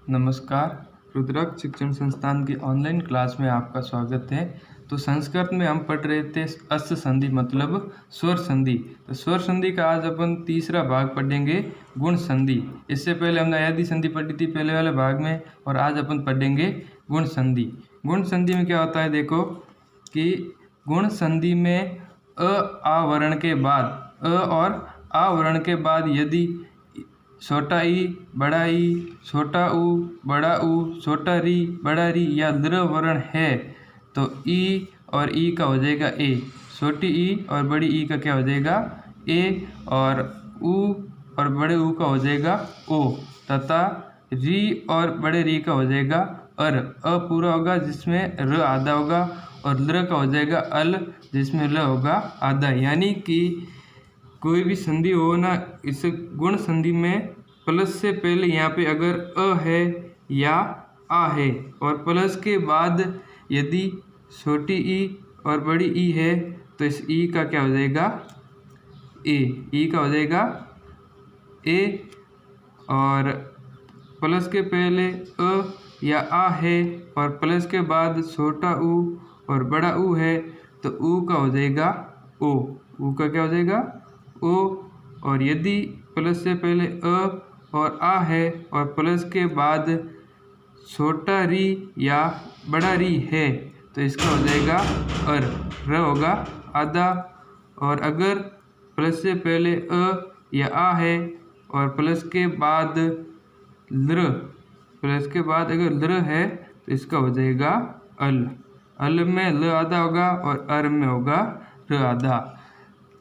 नमस्कार। रुद्राक्ष शिक्षण संस्थान की ऑनलाइन क्लास में आपका स्वागत है। तो संस्कृत में हम पढ़ रहे थे अस्त संधि मतलब स्वर संधि। तो स्वर संधि का आज अपन तीसरा भाग पढ़ेंगे, गुण संधि। इससे पहले हमने अयादि संधि पढ़ी थी पहले वाले भाग में, और आज अपन पढ़ेंगे गुण संधि। गुण संधि में क्या होता है, देखो कि गुण संधि में आ वर्ण के बाद और आ वर्ण के बाद यदि छोटा ई बड़ा ई, छोटा ऊ बड़ा ऊ, छोटा री बड़ा री या दृ वर्ण है तो ई और ई का हो जाएगा ए। छोटी ई और बड़ी ई का क्या हो जाएगा ए, और ऊ और बड़े ऊ का हो जाएगा ओ, तथा री और बड़े री का हो जाएगा अर। अ पूरा होगा जिसमें र आधा होगा, और लृ का हो जाएगा अल जिसमें ल होगा आधा। यानी कि कोई भी संधि हो ना, इस गुण संधि में प्लस से पहले यहाँ पे अगर अ है या आ है, और प्लस के बाद यदि छोटी ई और बड़ी ई है तो इस ई का क्या हो जाएगा ए। ई का हो जाएगा ए, और प्लस के पहले अ या आ है और प्लस के बाद छोटा ऊ और बड़ा ऊ है तो ऊ का हो जाएगा ओ। ऊ का क्या हो जाएगा ओ। और यदि प्लस से पहले अ और आ है और प्लस के बाद छोटा री या बड़ा री है तो इसका हो जाएगा अर। र होगा आधा, और अगर प्लस से पहले अ या आ है और प्लस के बाद लृ, प्लस के बाद अगर लृ है तो इसका हो जाएगा अल। अल में ल आधा होगा और अर में होगा र आधा।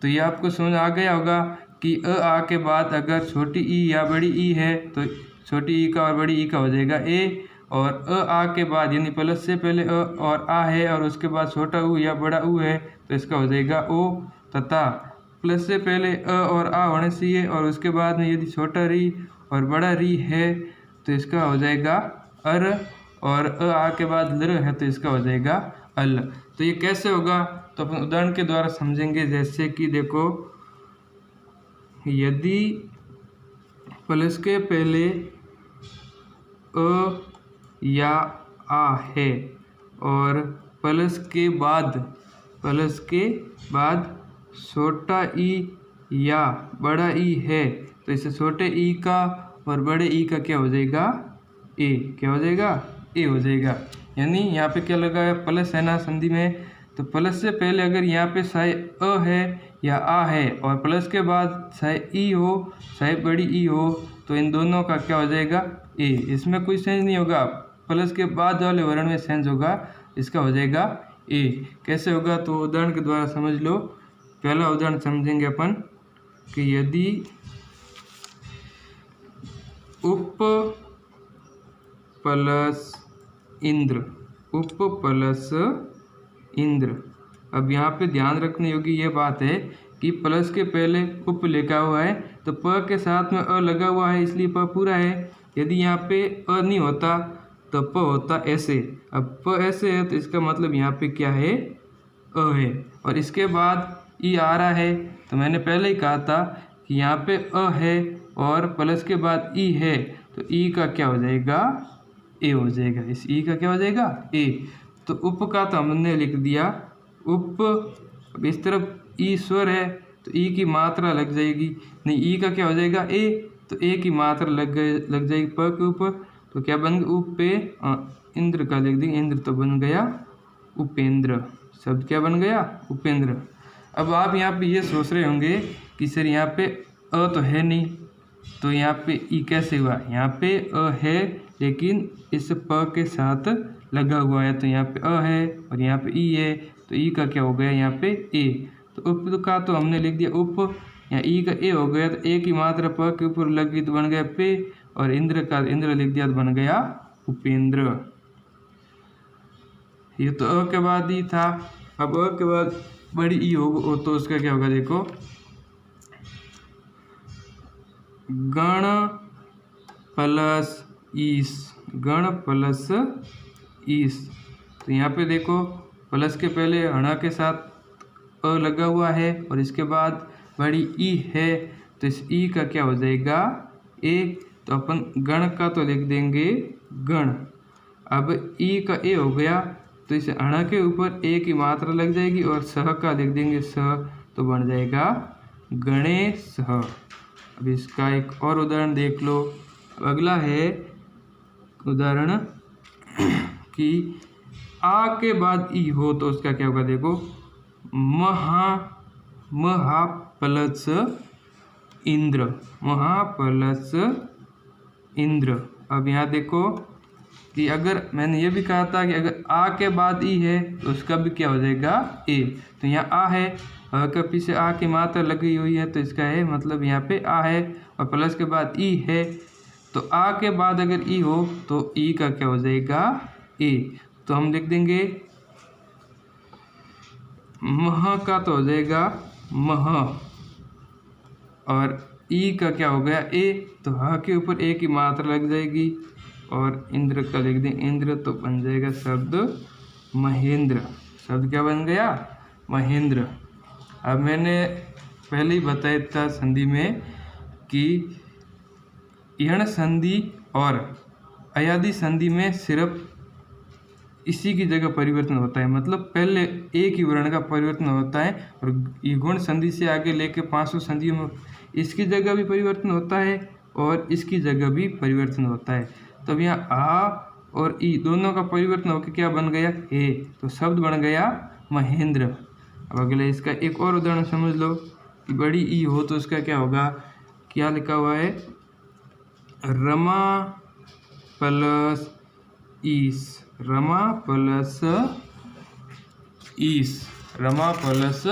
तो ये आपको समझ आ गया होगा कि अ आ के बाद अगर छोटी ई या बड़ी ई है तो छोटी ई का और बड़ी ई का हो जाएगा ए, और अ आ के बाद यानी प्लस से पहले अ और आ है और उसके बाद छोटा ऊ या बड़ा ऊ है तो इसका हो जाएगा ओ, तथा प्लस से पहले अ और आ होने चाहिए और उसके बाद में यदि छोटा री और बड़ा री है तो इसका हो जाएगा अर, और अ आ के बाद लृ है तो इसका हो जाएगा अल। तो ये कैसे होगा तो अपन उदाहरण के द्वारा समझेंगे। जैसे कि देखो, यदि प्लस के पहले अ या आ है और प्लस के बाद छोटा ई या बड़ा ई है तो इसे छोटे ई का और बड़े ई का क्या हो जाएगा ए। क्या हो जाएगा ए हो जाएगा। यानी यहाँ पे क्या लगा है, प्लस है ना संधि में, तो प्लस से पहले अगर यहाँ पे चाहे अ है या आ है और प्लस के बाद चाहे ई हो चाहे बड़ी ई हो तो इन दोनों का क्या हो जाएगा ए। इसमें कोई चेंज नहीं होगा, प्लस के बाद वाले वर्ण में चेंज होगा, इसका हो जाएगा ए। कैसे होगा तो उदाहरण के द्वारा समझ लो। पहला उदाहरण समझेंगे अपन कि यदि उप प्लस इंद्र, उप प्लस इंद्र। अब यहाँ पे ध्यान रखने योग्य ये बात है कि प्लस के पहले उप लिखा हुआ है तो प के साथ में अ लगा हुआ है इसलिए प पूरा है। यदि यहाँ पे अ नहीं होता तो प होता ऐसे। अब प ऐसे है तो इसका मतलब यहाँ पे क्या है अ है, और इसके बाद ई आ रहा है तो मैंने पहले ही कहा था कि यहाँ पे अ है और प्लस के बाद ई है तो ई का क्या हो जाएगा ए हो जाएगा। इस ई का क्या हो जाएगा ए। तो उप का तो हमने लिख दिया उप। अब इस तरफ ई स्वर है तो ई की मात्रा लग जाएगी, नहीं ई का क्या हो जाएगा ए, तो ए की मात्रा लग जाएगी प के ऊपर तो क्या बन गया उप पे इंद्र का लिख देंगे। इंद्र तो बन गया उपेंद्र, शब्द क्या बन गया उपेंद्र। अब आप यहाँ पे ये सोच रहे होंगे कि सर यहाँ पे अ तो है नहीं तो यहाँ पे ई कैसे हुआ। यहाँ पे अ है लेकिन इस प के साथ लगा हुआ है तो यहाँ पे अ है और यहाँ पे ई है तो ई का क्या हो गया यहाँ पे ए। तो उप का तो हमने लिख दिया उप, यहाँ ई का ए हो गया तो ए की मात्रा प के ऊपर लग गई तो बन गया पे, और इंद्र का इंद्र लिख दिया तो बन गया उपेंद्र। ये तो अ के बाद ई था। अब अ के बाद बड़ी ई हो तो उसका क्या होगा, देखो गण प्लस ईस, गण प्लस ईस। तो यहाँ पे देखो प्लस के पहले हणा के साथ अ लगा हुआ है और इसके बाद बड़ी ई है तो इस ई का क्या हो जाएगा ए, तो अपन गण का तो लिख देंगे गण। अब ई का ए हो गया, तो इसे अण के ऊपर ए की मात्रा लग जाएगी और सह का लिख देंगे सह, तो बन जाएगा गणेश। अब इसका एक और उदाहरण देख लो। अगला है उदाहरण कि आ के बाद ई हो, तो उसका क्या होगा देखो, महा प्लस इंद्र, महा प्लस इंद्र। अब यहाँ देखो कि अगर मैंने ये भी कहा था कि अगर आ के बाद ई है तो उसका भी क्या हो जाएगा ए। तो यहाँ आ है, का पीछे आ की मात्रा लगी हुई है, तो इसका है मतलब यहाँ पे आ है, और प्लस के बाद ई है, तो आ के बाद अगर ई हो तो ई का क्या हो जाएगा ए। तो हम लिख देंगे मह का तो हो जाएगा मह, और ई का क्या हो गया ए, तो ह के ऊपर ए की मात्रा लग जाएगी, और इंद्र का लिख दें इंद्र, तो बन जाएगा शब्द महेंद्र। शब्द क्या बन गया महेंद्र। अब मैंने पहले ही बताया था संधि में कि यण संधि और अयादि संधि में सिर्फ इसी की जगह परिवर्तन होता है, मतलब पहले एक ही वर्ण का परिवर्तन होता है, और ये गुण संधि से आगे लेके 500 संधियों में इसकी जगह भी परिवर्तन होता है और इसकी जगह भी परिवर्तन होता है। तब यहाँ आ और ई दोनों का परिवर्तन होकर क्या बन गया ए, तो शब्द बन गया महेंद्र। अब अगले इसका एक और उदाहरण समझ लो कि बड़ी ई हो तो उसका क्या होगा, क्या लिखा हुआ है, रमा प्लस ईस, रमा प्लस ईस, रमा प्लस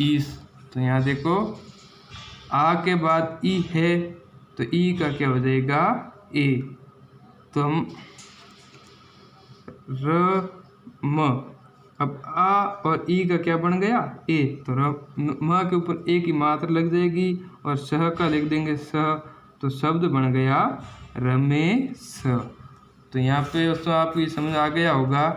ईस। तो यहाँ देखो आ के बाद ई है, तो ई का क्या हो जाएगा ए, तो हम र म, अब आ और ई का क्या बन गया ए, तो म के ऊपर ए की मात्रा लग जाएगी और सह का लिख देंगे सह, तो शब्द बन गया रमेश। तो यहाँ पे दोस्तों आपको ये समझ आ गया होगा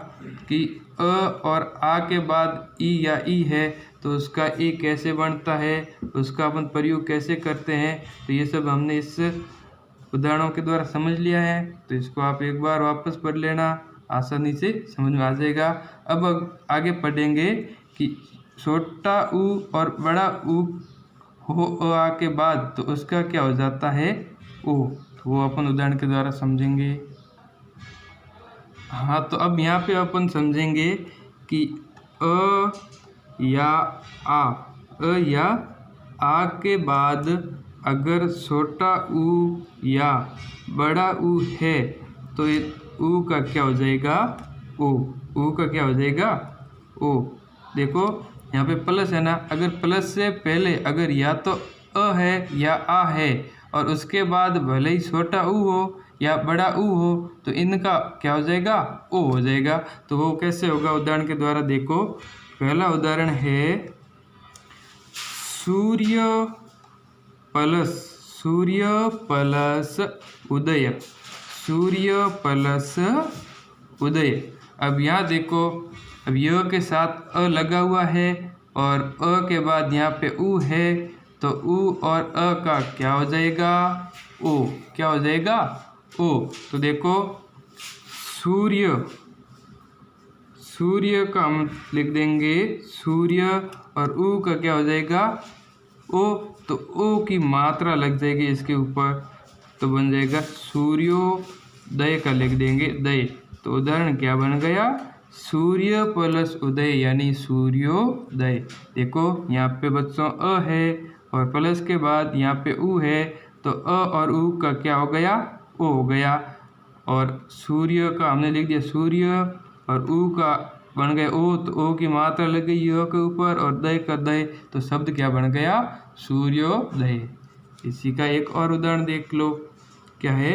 कि अ और आ के बाद ई या ई है तो उसका ए कैसे बनता है, उसका अपन प्रयोग कैसे करते हैं। तो ये सब हमने इस उदाहरणों के द्वारा समझ लिया है, तो इसको आप एक बार वापस पढ़ लेना, आसानी से समझ में आ जाएगा। अब आगे पढ़ेंगे कि छोटा ऊ और बड़ा ऊ हो आ के बाद तो उसका क्या हो जाता है ओ, तो वो अपन उदाहरण के द्वारा समझेंगे। हाँ, तो अब यहाँ पे अपन समझेंगे कि अ या आ के बाद अगर छोटा ऊ या बड़ा ऊ है तो ऊ का क्या हो जाएगा ओ, ऊ का क्या हो जाएगा ओ। देखो यहाँ पे प्लस है ना, अगर प्लस से पहले अगर या तो अ है या आ है और उसके बाद भले ही छोटा ऊ हो या बड़ा ऊ हो तो इनका क्या हो जाएगा ओ हो जाएगा। तो वो कैसे होगा उदाहरण के द्वारा देखो। पहला उदाहरण है सूर्य प्लस उदय, सूर्य प्लस उदय। अब यहाँ देखो, अब य के साथ अ लगा हुआ है और अ के बाद यहाँ पे ऊ है, तो ऊ और अ का क्या हो जाएगा ओ, क्या हो जाएगा ओ। तो देखो सूर्य का हम लिख देंगे सूर्य और ऊ का क्या हो जाएगा ओ, तो ओ की मात्रा लग जाएगी इसके ऊपर, तो बन जाएगा सूर्योदय का लिख देंगे दय। तो उदाहरण क्या बन गया सूर्य प्लस उदय यानी सूर्योदय। देखो यहाँ पे बच्चों अ है और प्लस के बाद यहाँ पे ऊ है, तो अ और ऊ का क्या हो गया ओ हो गया, और सूर्य का हमने लिख दिया सूर्य और ऊ का बन गया ओ, तो ओ की मात्रा लग गई य के ऊपर और दय का दय, तो शब्द क्या बन गया सूर्योदय। इसी का एक और उदाहरण देख लो, क्या है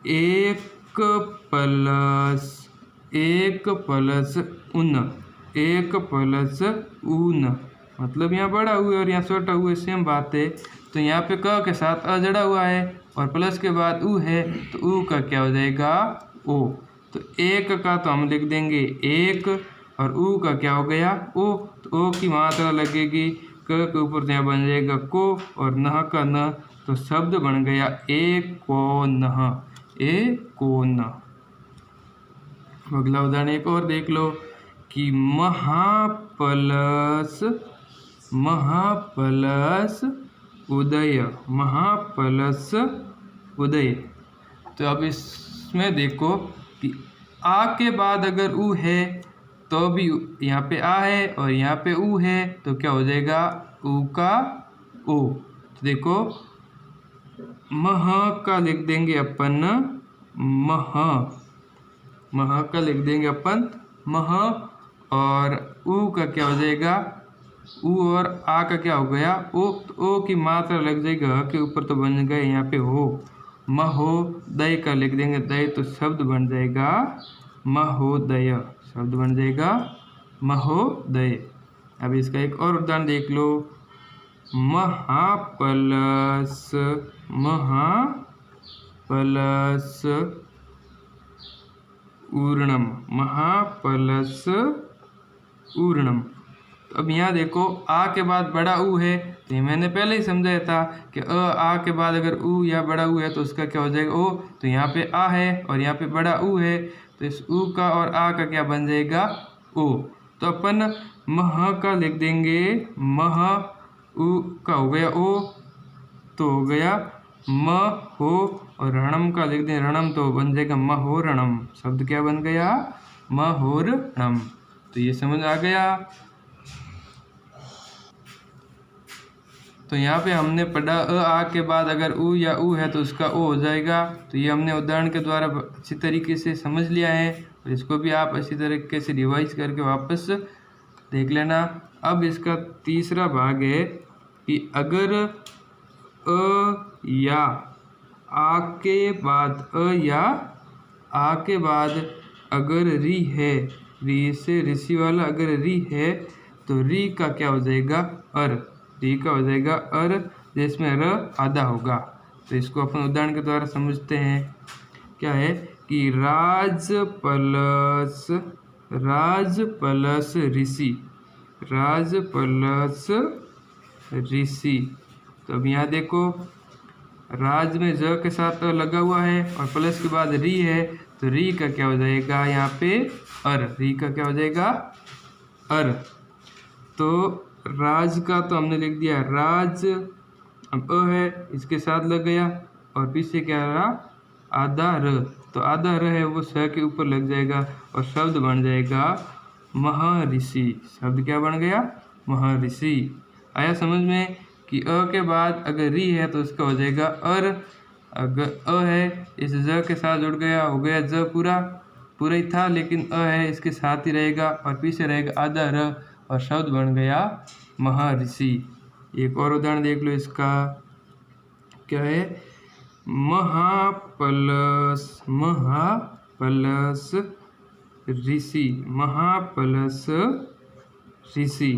एक प्लस ऊन, मतलब यहाँ बड़ा हुआ है और यहाँ छोटा हुआ है, सेम बात है। तो यहाँ पे क के साथ अ जड़ा हुआ है और प्लस के बाद ऊ है, तो ऊ का क्या हो जाएगा ओ। तो एक का तो हम लिख देंगे एक और ऊ का क्या हो गया ओ, तो ओ की मात्रा लगेगी क के ऊपर, तो यहाँ बन जाएगा को और न का न, तो शब्द बन गया एकोनः, एकोन। अगला उदाहरण एक और देख लो कि महापलस, महापलस उदय, महापलस उदय। तो अब इसमें देखो कि आ के बाद अगर उ है तो भी यहाँ पे आ है और यहाँ पे उ है, तो क्या हो जाएगा, उ का ओ। तो देखो मह का लिख देंगे अपन मह, मह का लिख देंगे अपन मह, और उ का क्या हो जाएगा, उ, और आ का क्या हो गया, ओ। तो ओ की मात्रा लग जाएगी ह के ऊपर, तो बन गए यहाँ पे हो, महोदय का लिख देंगे दय, तो शब्द बन जाएगा महोदय, शब्द बन जाएगा महोदय। अब इसका एक और उदाहरण देख लो, महापलस, महापलस ऊर्णम, महापलस ऊर्णम। तो अब यहाँ देखो आ के बाद बड़ा ऊ है, तो ये मैंने पहले ही समझाया था कि आ के बाद अगर ऊ या बड़ा ऊ है तो उसका क्या हो जाएगा, ओ। तो यहाँ पे आ है और यहाँ पे बड़ा ऊ है, तो इस ऊ का और आ का क्या बन जाएगा, ओ। तो अपन मह का लिख देंगे मह, ऊ का हो गया ओ, तो हो गया म हो, और रणम का लिख दें रणम, तो बन जाएगा महोरणम, शब्द क्या बन गया, महोरणम। तो ये समझ आ गया। तो यहाँ पे हमने पढ़ा आ के बाद अगर उ या ऊ है तो उसका ओ हो जाएगा। तो ये हमने उदाहरण के द्वारा अच्छी तरीके से समझ लिया है, और इसको भी आप अच्छी तरीके से रिवाइज करके वापस देख लेना। अब इसका तीसरा भाग है कि अगर अ या आ के बाद, अ या आ के बाद अगर री है, री से ऋषि वाला अगर री है, तो री का क्या हो जाएगा, अर, री का हो जाएगा अर, जिसमें र आधा होगा। तो इसको अपन उदाहरण के द्वारा समझते हैं। क्या है कि राज प्लस, राज प्लस ऋषि, राज प्लस ऋषि। तो अब यहाँ देखो राज में ज के साथ लगा हुआ है और प्लस के बाद री है, तो री का क्या हो जाएगा यहाँ पे अर, री का क्या हो जाएगा अर। तो राज का तो हमने लिख दिया राज, अब अ है इसके साथ लग गया और पीछे क्या रहा आधा र, तो आधा र है वो स के ऊपर लग जाएगा और शब्द बन जाएगा महर्षि। शब्द क्या बन गया, महर्षि। आया समझ में कि अ के बाद अगर री है तो उसका हो जाएगा अर, अगर अ है इस ज के साथ जुड़ गया, हो गया ज पूरा पूरा ही था, लेकिन अ है इसके साथ ही रहेगा और पीछे रहेगा आधा र, और शब्द बन गया महर्षि। एक और उदाहरण देख लो इसका। क्या है, महापलस, महापलस ऋषि, महापलस ऋषि।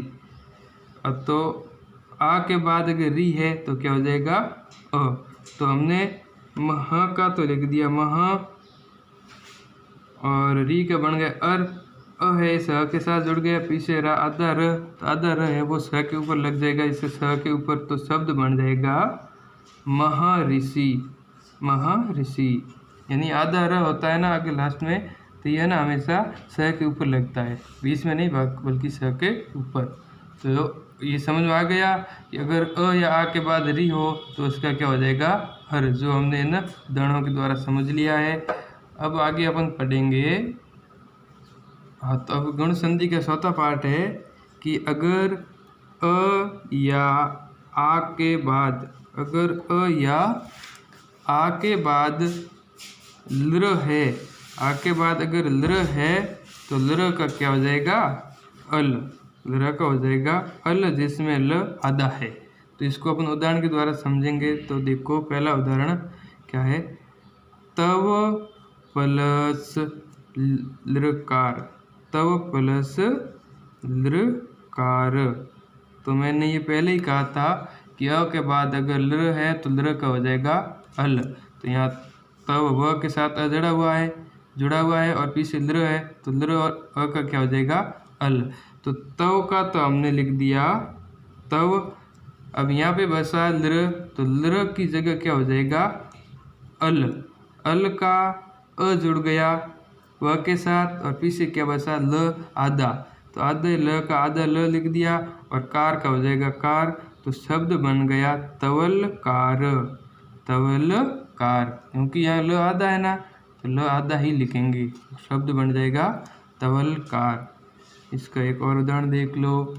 अब तो आ के बाद अगर री है तो क्या हो जाएगा अ, तो हमने मह का तो लिख दिया मह, और री का बन गया अर, अ है स के साथ जुड़ गया, पीछे रहा आधा र, तो आधा र है वो स के ऊपर लग जाएगा, इससे स के ऊपर, तो शब्द बन जाएगा महर्षि, महर्षि। यानी आधा र होता है ना आगे लास्ट में, तो यह ना हमेशा स के ऊपर लगता है, बीच में नहीं बल्कि स के ऊपर। तो ये समझ में आ गया कि अगर अ या आ के बाद री हो तो उसका क्या हो जाएगा हर, जो हमने इन उदाहरणों के द्वारा समझ लिया है। अब आगे अपन पढ़ेंगे। हाँ, तो अब गुण संधि का चौथा पार्ट है कि अगर अ या आ के बाद, अगर अ या आ के बाद लृ है, आ के बाद अगर लृ है तो लृ का क्या हो जाएगा अल, लृ का हो जाएगा अल, जिसमें ल आधा है। तो इसको अपन उदाहरण के द्वारा समझेंगे। तो देखो पहला उदाहरण क्या है, तव प्लस लृकार, तव प्लस लृकार। तो मैंने ये पहले ही कहा था कि अ के बाद अगर लृ है तो लृ का हो जाएगा अल। तो यहाँ तव व के साथ अ जुड़ा हुआ है और पीछे लृ है, तो लृ और अ का क्या हो जाएगा अल। तो तव का तो हमने लिख दिया तव, अब यहाँ पे बसा लृ, तो लृ की जगह क्या हो जाएगा अल। अल का अ जुड़ गया व के साथ और पीछे क्या बसा ल आधा, तो आधे ल का आधा ल लिख दिया और कार का हो जाएगा कार। तो शब्द बन गया तवलकार। तवलकार, क्योंकि यहाँ ल आधा है ना, तो ल आधा ही लिखेंगे, शब्द बन जाएगा तवलकार। इसका एक और उदाहरण देख लो।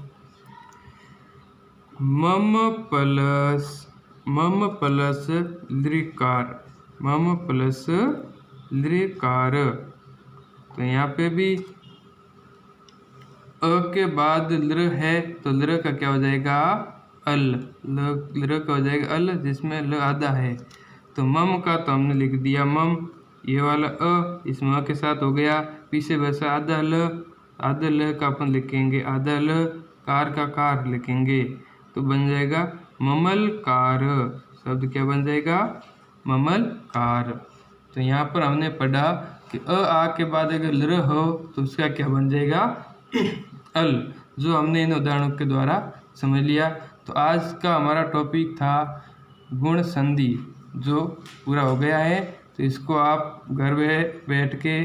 मम प्लस लृकार, मम प्लस लृकार। तो यहाँ पे भी अ के बाद लृ है, तो लृ का क्या हो जाएगा अल। लृ का हो जाएगा अल, जिसमें ल आधा है। तो मम का तो हमने लिख दिया मम, ये वाला अ इसमें अ के साथ हो गया, पीछे बसा आधा ल, आधा ल का अपन लिखेंगे आधा ल, कार का कार लिखेंगे, तो बन जाएगा ममल कार। शब्द क्या बन जाएगा ममल कार। तो यहाँ पर हमने पढ़ा कि अ आ के बाद अगर लृ हो तो उसका क्या बन जाएगा अल, जो हमने इन उदाहरणों के द्वारा समझ लिया। तो आज का हमारा टॉपिक था गुण संधि, जो पूरा हो गया है। तो इसको आप घर में बैठ के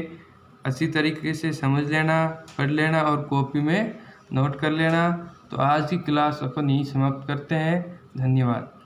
अच्छी तरीके से समझ लेना, पढ़ लेना और कॉपी में नोट कर लेना। तो आज की क्लास अपन यहीं समाप्त करते हैं। धन्यवाद।